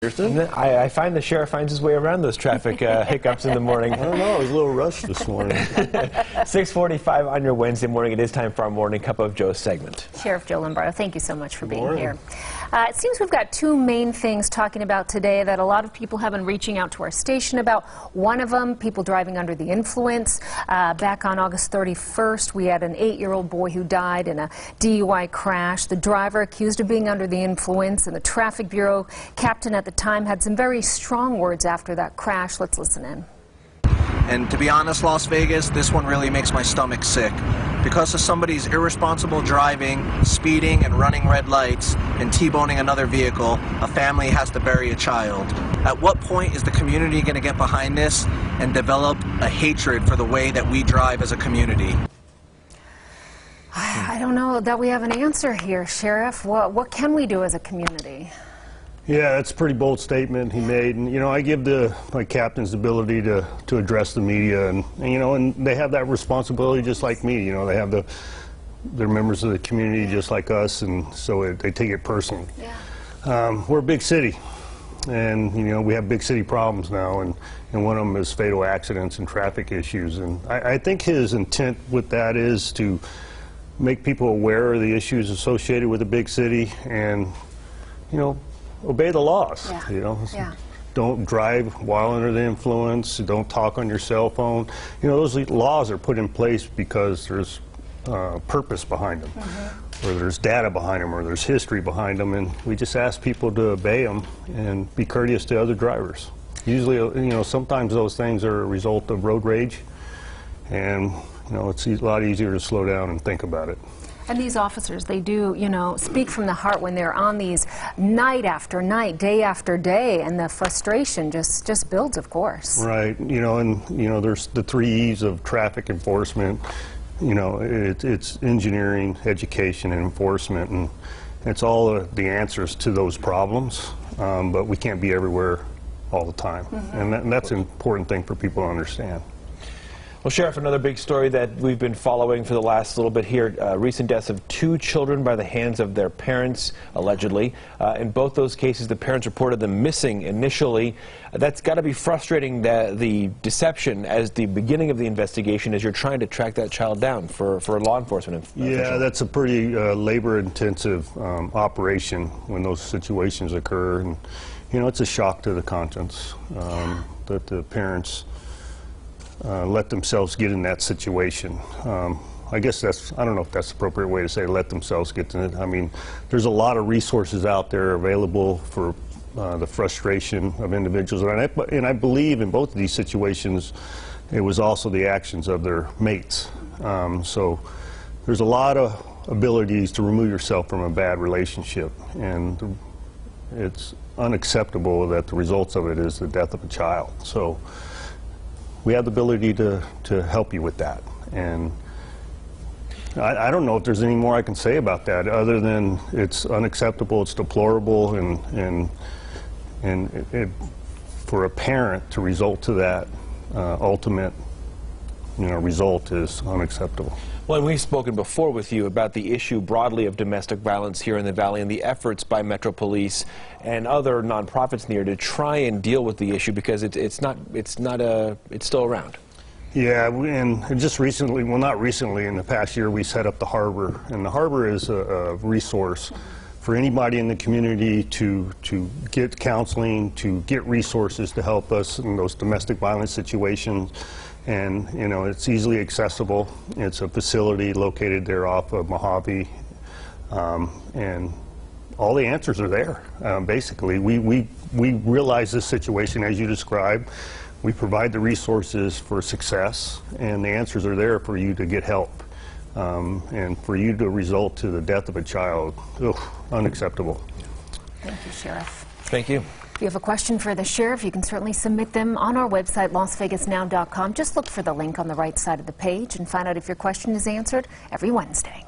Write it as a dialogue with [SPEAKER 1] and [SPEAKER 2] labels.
[SPEAKER 1] I find the sheriff finds his way around those traffic hiccups in the morning.
[SPEAKER 2] I don't know, I was a little rushed this morning.
[SPEAKER 1] 6:45 on your Wednesday morning. It is time for our Morning Cup of Joe segment.
[SPEAKER 3] Sheriff Joe Lombardo, thank you so much for being here. It seems we've got two main things talking about today that a lot of people have been reaching out to our station about. One of them, people driving under the influence. Back on August 31st, we had an 8-year-old boy who died in a DUI crash. The driver accused of being under the influence, and the traffic bureau captain at the time had some very strong words after that crash. Let's listen in.
[SPEAKER 4] And to be honest, Las Vegas, this one really makes my stomach sick. Because of somebody's irresponsible driving, speeding, and running red lights, and T-boning another vehicle, a family has to bury a child. At what point is the community going to get behind this and develop a hatred for the way that we drive as a community?
[SPEAKER 3] I don't know that we have an answer here, Sheriff. What can we do as a community?
[SPEAKER 2] Yeah, that's a pretty bold statement he made, and you know, I give my captains the ability to address the media, and you know, and they have that responsibility just like me. You know, they have they're members of the community just like us, and so they take it personally. Yeah. We're a big city, and you know, we have big city problems now, and one of them is fatal accidents and traffic issues, and I think his intent with that is to make people aware of the issues associated with a big city, and you know, obey the laws. Yeah. You know, don't drive while under the influence. Don't talk on your cell phone. You know, those laws are put in place because there's purpose behind them, or there's data behind them, or there's history behind them, and we just ask people to obey them and be courteous to other drivers. Usually, you know, sometimes those things are a result of road rage, and you know, it's a lot easier to slow down and think about it.
[SPEAKER 3] And these officers, they do, you know, speak from the heart when they're on these night after night, day after day, and the frustration just builds, of course. Right.
[SPEAKER 2] You know, and, you know, there's the 3 E's of traffic enforcement. You know, it's engineering, education, and enforcement, and it's all the answers to those problems, but we can't be everywhere all the time. And that's an important thing for people to understand.
[SPEAKER 1] Well, Sheriff, another big story that we've been following for the last little bit here, recent deaths of 2 children by the hands of their parents, allegedly. In both those cases, the parents reported them missing initially. That's got to be frustrating, the deception as the beginning of the investigation as you're trying to track that child down for law enforcement.
[SPEAKER 2] Yeah, that's a pretty labor-intensive operation when those situations occur. And, you know, it's a shock to the conscience that the parents let themselves get in that situation. I guess I don't know if that's the appropriate way to say let themselves get in it. I mean, there's a lot of resources out there available for the frustration of individuals. And I believe in both of these situations, it was also the actions of their mates. So there's a lot of abilities to remove yourself from a bad relationship. And it's unacceptable that the results of it is the death of a child. So we have the ability to help you with that, and I don't know if there's any more I can say about that other than it's unacceptable, it's deplorable, and for a parent to result to that ultimate, you know, result is unacceptable.
[SPEAKER 1] Well, and we've spoken before with you about the issue broadly of domestic violence here in the Valley and the efforts by Metro Police and other nonprofits near to try and deal with the issue because it's still around.
[SPEAKER 2] Yeah, and just recently, well, not recently, in the past year, we set up the Harbor, and the Harbor is a resource for anybody in the community to get counseling, to get resources to help us in those domestic violence situations. And, you know, it's easily accessible. It's a facility located there off of Mojave, and all the answers are there. Basically, we realize this situation as you described. We provide the resources for success, and the answers are there for you to get help. And for you to result to the death of a child, unacceptable.
[SPEAKER 3] Thank you, Sheriff.
[SPEAKER 1] Thank you.
[SPEAKER 3] If you have a question for the Sheriff, you can certainly submit them on our website, LasVegasNow.com. Just look for the link on the right side of the page and find out if your question is answered every Wednesday.